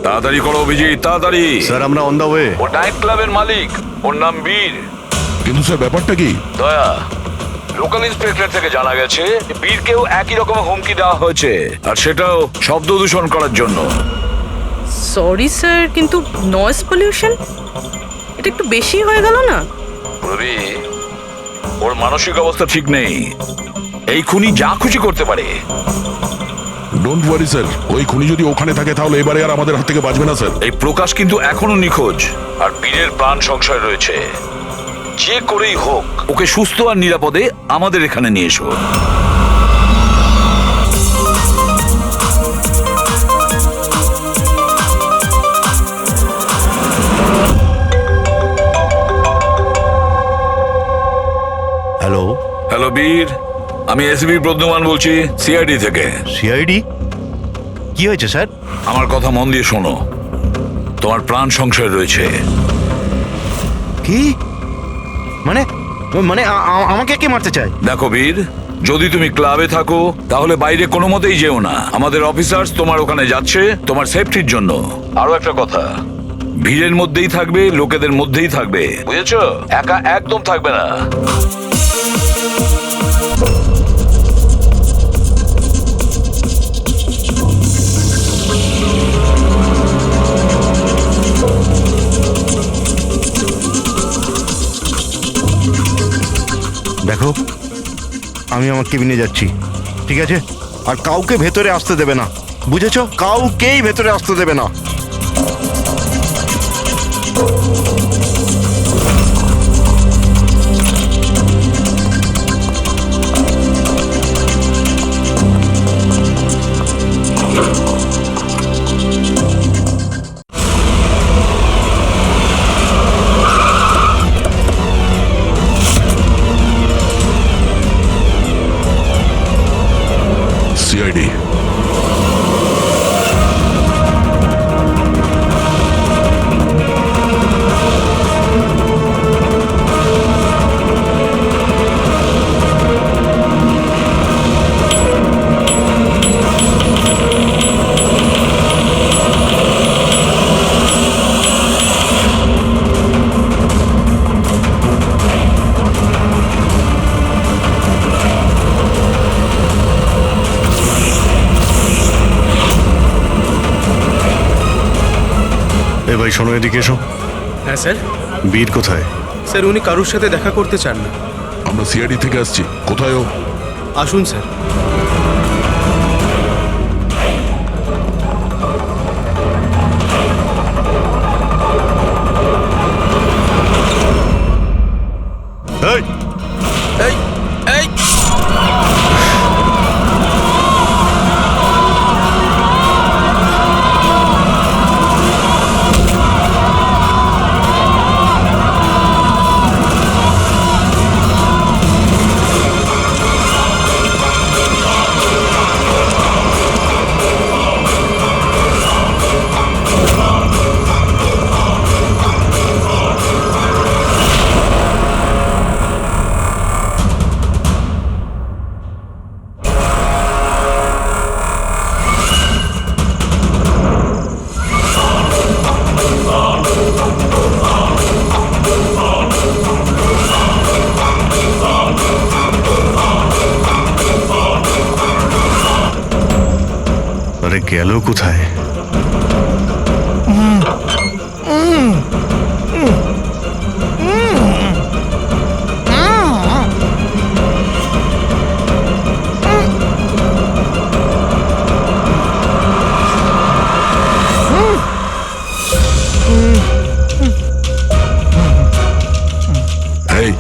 [SPEAKER 2] তাড়াতাড়ি করো অভিজিৎ, তাড়াতাড়ি।
[SPEAKER 11] স্যার আমরা অন দা ওয়ে।
[SPEAKER 2] ও নাইট ক্লাবের মালিক, ওর নাম বীর।
[SPEAKER 13] কিন্তু স্যার ব্যাপারটা কি?
[SPEAKER 2] দয়া, লোকাল ইন্সপেক্টর থেকে জানা গেছে বীরকেও একই রকম হুমকি দেওয়া হয়েছে, আর সেটাও শব্দ দূষণ করার জন্য।
[SPEAKER 9] সরি স্যার, কিন্তু নয়েজ পলিউশন এটা একটু বেশি হয়ে গেল না?
[SPEAKER 2] রবি, ওর মানসিক অবস্থা ঠিক নেই, এই খুনি যা খুশি করতে পারে।
[SPEAKER 13] ডোন্ট ওয়ারি স্যার, ওই খুনি যদি ওখানে থাকে তাহলে এবারে আর আমাদের হাত থেকে বাঁচবে না স্যার।
[SPEAKER 2] এই প্রকাশ কিন্তু এখনো নিখোঁজ, আর বীরের প্রাণ সংশয় রয়েছে। যে করেই হোক ওকে সুস্থ আর নিরাপদে আমাদের এখানে নিয়ে এসো।
[SPEAKER 11] হ্যালো।
[SPEAKER 2] হ্যালো বীর, আমি এসবি প্রদ্যুমান বলছি, সিআইডি থেকে।
[SPEAKER 15] সিআইডি? কি হয়েছে স্যার?
[SPEAKER 2] আমার কথা মন দিয়ে শোনো, তোমার প্রাণ সংশয় রয়েছে।
[SPEAKER 15] কি মানে? মানে আমাকে কে মারতে চায়?
[SPEAKER 2] দেখো বীর, যদি তুমি ক্লাবে থাকো তাহলে বাইরে কোনো মতেই যেও না। আমাদের অফিসার্স তোমার ওখানে যাচ্ছে তোমার সেফটির জন্য। আরো একটা কথা, ভিড়ের মধ্যেই থাকবে, লোকেদের মধ্যেই থাকবে, বুঝেছো? একা একদম থাকবে না।
[SPEAKER 15] দেখো, আমি আমার কেবিনে যাচ্ছি, ঠিক আছে? আর কাউকে ভেতরে আসতে দেবে না, বুঝেছো? কাউকেই ভেতরে আসতে দেবে না।
[SPEAKER 13] সিআইডি।
[SPEAKER 11] এ ভাই শোনো, এদিকে এসো।
[SPEAKER 6] হ্যাঁ স্যার।
[SPEAKER 11] বীর কোথায়?
[SPEAKER 6] স্যার উনি কারোর সাথে দেখা করতে চান না।
[SPEAKER 13] আমরা সিআইডি থেকে আসছি। কোথায় ও?
[SPEAKER 6] আসুন স্যার।
[SPEAKER 11] এই
[SPEAKER 3] এই এই
[SPEAKER 11] গেল কোথায়?
[SPEAKER 13] এই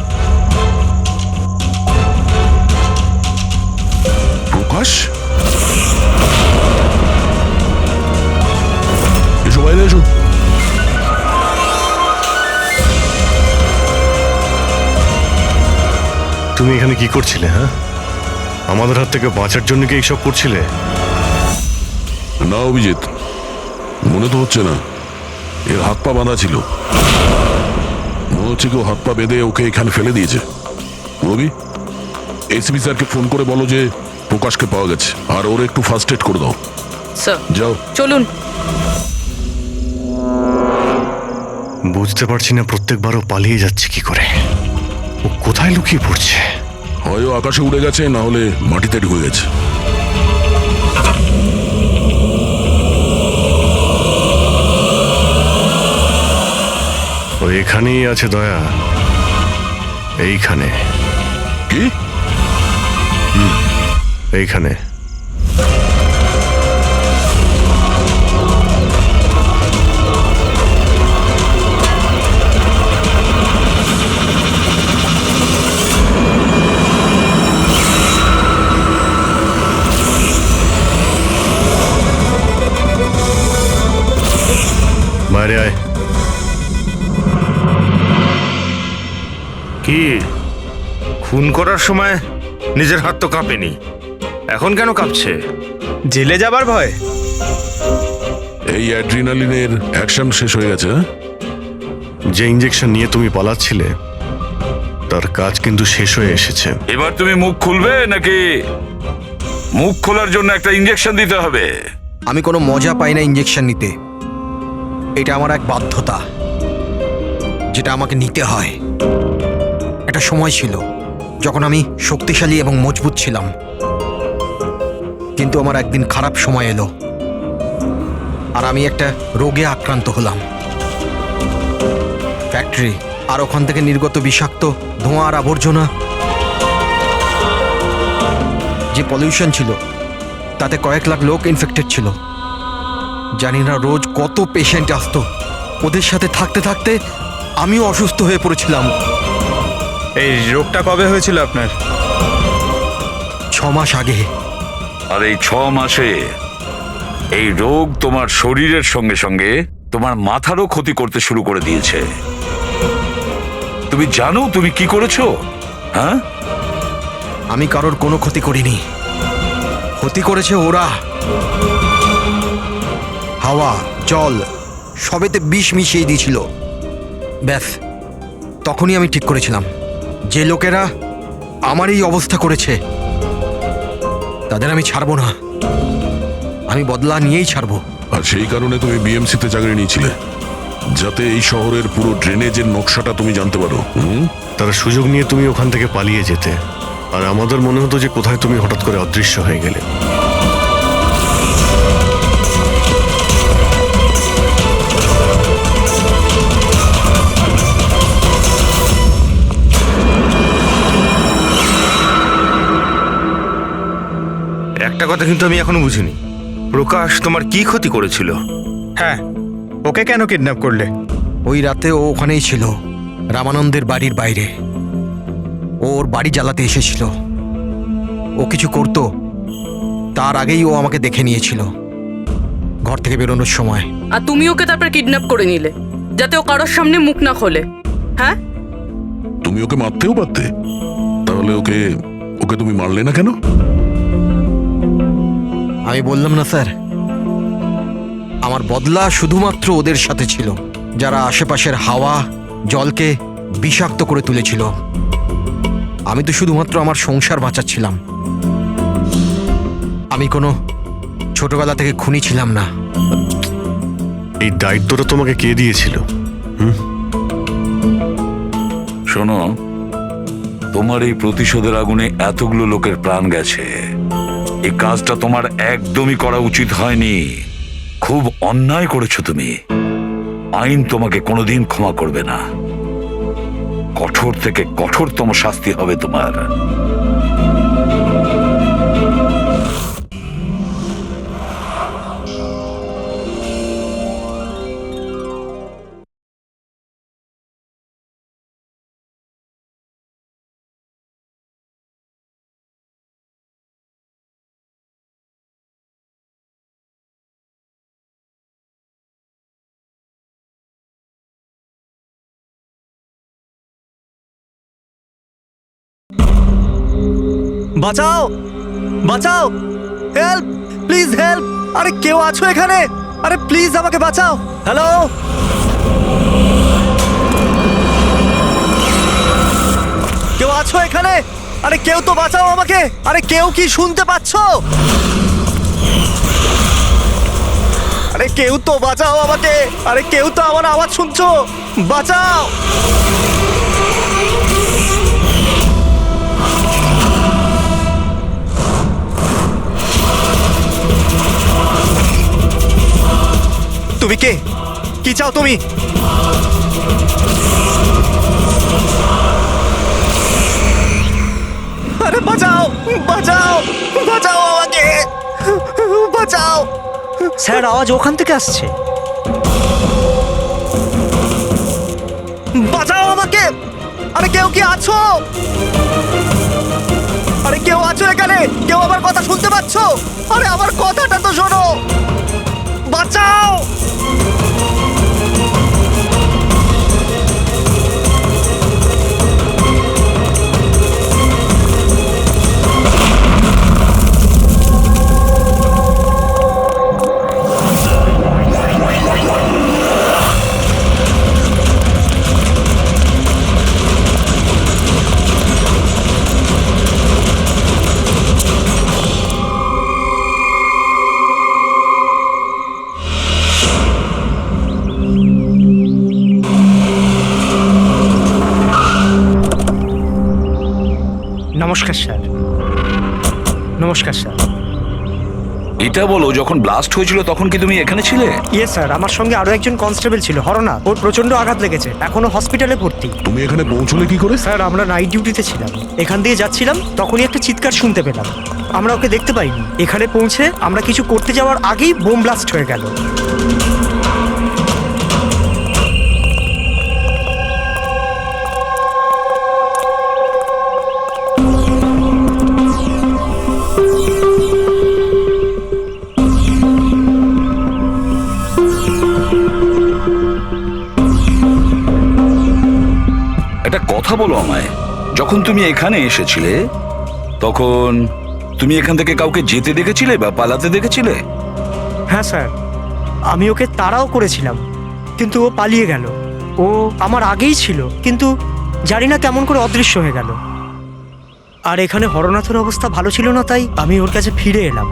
[SPEAKER 13] প্রকাশ, এসো বাইরে এসো।
[SPEAKER 11] তুমি এখানে কি করছিলে? হ্যাঁ, আমাদের হাত থেকে বাঁচার জন্য কি এইসব করছিলে?
[SPEAKER 13] না অভিজিৎ, মনে তো হচ্ছে না। এর হাত পা বাঁধা ছিল, মনে হচ্ছে কেউ হাত পা বেঁধে ওকে এখানে ফেলে দিয়েছে। রবি, এসপি স্যারকে ফোন করে বলো যে প্রকাশকে পাওয়া গেছে, আর ওর একটু ফার্স্ট এড করে দাও।
[SPEAKER 9] স্যার
[SPEAKER 13] যাও।
[SPEAKER 9] চলুন।
[SPEAKER 11] বুঝতে পারছি না প্রত্যেকবারও পালিয়ে যাচ্ছে কি করে। ও কোথায় লুকিয়ে পড়ছে?
[SPEAKER 13] হয় ও আকাশে উড়ে গেছে, না হলে মাটিতে ঢুকে গেছে।
[SPEAKER 11] ও এখানেই আছে দয়া, এইখানে।
[SPEAKER 13] কি?
[SPEAKER 11] এইখানে। বাইরে আয়।
[SPEAKER 8] কি খুন করার সময় নিজের হাত তো কাঁপেনি, এখন কেন কাঁপছে?
[SPEAKER 4] জেলে যাবার ভয়?
[SPEAKER 13] এই অ্যাড্রিনালিনের অ্যাকশন শেষ হয়ে গেছে। হ্যাঁ?
[SPEAKER 11] যে ইঞ্জেকশন নিয়ে তুমি পালাচ্ছিলে তার কাজ কিন্তু শেষ হয়ে এসেছে।
[SPEAKER 2] এবার তুমি মুখ খুলবে নাকি মুখ খোলার জন্য একটা ইঞ্জেকশন দিতে হবে?
[SPEAKER 14] আমি কোনো মজা পাই না ইঞ্জেকশন নিতে। এটা আমার এক বাধ্যতা, যেটা আমাকে নিতে হয়। একটা সময় ছিল যখন আমি শক্তিশালী এবং মজবুত ছিলাম, কিন্তু আমার একদিন খারাপ সময় এলো আর আমি একটা রোগে আক্রান্ত হলাম। ফ্যাক্টরি আর ওখান থেকে নির্গত বিষাক্ত ধোঁয়া আর আবর্জনা, যে পলিউশন ছিল তাতে কয়েক লাখ লোক ইনফেক্টেড ছিল। জানি না রোজ কত পেশেন্ট আসতো। ওদের সাথে থাকতে থাকতে আমিও অসুস্থ হয়ে পড়েছিলাম।
[SPEAKER 4] এই রোগটা কবে হয়েছিল আপনার?
[SPEAKER 14] 6 মাস আগে।
[SPEAKER 2] আর এই 6 মাসে এই রোগ তোমার শরীরের সঙ্গে সঙ্গে তোমার মাথারও ক্ষতি করতে শুরু করে দিয়েছে। তুমি জানো তুমি কি করেছো? হ্যাঁ,
[SPEAKER 14] আমি কারোর কোনো ক্ষতি করিনি, ক্ষতি করেছে ওরা। হাওয়া, জল সবেতে বিষ মিশিয়ে দিয়েছিল। ব্যাস, তখনই আমি ঠিক করেছিলাম যে লোকেরা আমার এই অবস্থা করেছে তাদের আমি ছাড়বো না, আমি বদলা নিয়েই ছাড়বো।
[SPEAKER 13] আর সেই কারণে তুমি বিএমসিতে চাকরি নিয়েছিলে, যাতে এই শহরের পুরো ড্রেনেজের নকশাটা তুমি জানতে পারো।
[SPEAKER 11] তারা সুযোগ নিয়ে তুমি ওখান থেকে পালিয়ে যেতে, আর আমাদের মনে হতো যে কোথায় তুমি হঠাৎ করে অদৃশ্য হয়ে গেলে।
[SPEAKER 8] একটা কথা কিন্তু আমি এখনো বুঝিনি, প্রকাশ তোমার কি ক্ষতি করেছিল?
[SPEAKER 4] হ্যাঁ, ওকে কেন কিডন্যাপ করলে?
[SPEAKER 14] ওই রাতে ও ওখানেই ছিল, রামানন্দের বাড়ির বাইরে। ওর বাড়ি জ্বালাতে এসেছিল। ও কিছু করতো তার আগেই ও আমাকে দেখে নিয়েছিল ঘর থেকে বেরোনোর সময়।
[SPEAKER 9] আর তুমি ওকে তারপর কিডন্যাপ করে নিলে যাতে ও কারোর সামনে মুখ না খোলে। হ্যাঁ,
[SPEAKER 13] তুমি ওকে মারতেও পারতে, তাহলে ওকে ওকে তুমি মারলে না কেন?
[SPEAKER 14] আমি বললাম না স্যার, আমার বদলা শুধুমাত্র ওদের সাথে ছিল, যারা আশেপাশের হাওয়া জলকে বিষাক্ত করে তুলেছিল। আমি তো শুধুমাত্র আমার সংসার বাঁচাচ্ছিলাম। আমি কোনো ছোটবেলা থেকে খুনি ছিলাম না।
[SPEAKER 11] এই দায়িত্বটা তোমাকে কে দিয়েছিল?
[SPEAKER 2] শোনো, তোমার এই প্রতিশোধের আগুনে এতগুলো লোকের প্রাণ গেছে, এই কাজটা তোমার একদমই করা উচিত হয়নি। খুব অন্যায় করেছো তুমি। আইন তোমাকে কোনোদিন ক্ষমা করবে না। কঠোর থেকে কঠোরতম শাস্তি হবে তোমার।
[SPEAKER 5] বাঁচাও, বাঁচাও, হেল্প, প্লিজ হেল্প। আরে কেউ আছো এখানে? আরে প্লিজ আমাকে বাঁচাও। হ্যালো, কেউ আছো এখানে? আরে কেউ তো বাঁচাও আমাকে। আরে কেউ কি শুনতে পাচ্ছো? আরে কেউ তো বাঁচাও আমাকে। আরে কেউ তো আমার আওয়াজ শুনছো? বাঁচাও। তুমি কে? কি চাও তুমি? আরে বাঁচাও, বাঁচাও, বাঁচাও আমাকে, বাঁচাও।
[SPEAKER 1] স্যার, আওয়াজ ওখান থেকে আসছে।
[SPEAKER 5] বাঁচাও আমাকে। আরে কেউ কি আছো? আরে কেউ আছো এখানে? কেউ আমার কথা শুনতে পাচ্ছো? আরে আমার কথাটা তো শোনো। বাঁচাও।
[SPEAKER 1] নমস্কার স্যার। নমস্কার স্যার।
[SPEAKER 2] এটা বলো, যখন ব্লাস্ট হয়েছিল তখন কি তুমি এখানে ছিলে?
[SPEAKER 1] ইয়ে স্যার, আমার সঙ্গে আরো একজন কনস্টেবল ছিল, হরনা। ওর প্রচন্ড আঘাত লেগেছে, এখনো হসপিটালে ভর্তি।
[SPEAKER 13] তুমি এখানে পৌঁছলে কি করে?
[SPEAKER 1] স্যার, আমরা নাইট ডিউটিতে ছিলাম। এখান দিয়ে যাচ্ছিলাম, তখনই একটা চিৎকার শুনতে পেলাম। আমরা ওকে দেখতে পাইনি। এখানে পৌঁছে আমরা কিছু করতে যাওয়ার আগেই বোম ব্লাস্ট হয়ে গেল।
[SPEAKER 2] একটা কথা বলো আমায়, যখন তুমি এখানে এসেছিলে তখন তুমি এখান থেকে কাউকে যেতে দেখেছিলে বা পালাতে দেখেছিলে?
[SPEAKER 1] হ্যাঁ স্যার, আমি ওকে তাড়াও করেছিলাম, কিন্তু ও পালিয়ে গেল। ও আমার আগেই ছিল, কিন্তু জানি না কেমন করে অদৃশ্য হয়ে গেল। আর এখানে হরনাথের অবস্থা ভালো ছিল না, তাই আমি ওর কাছে ফিরে এলাম।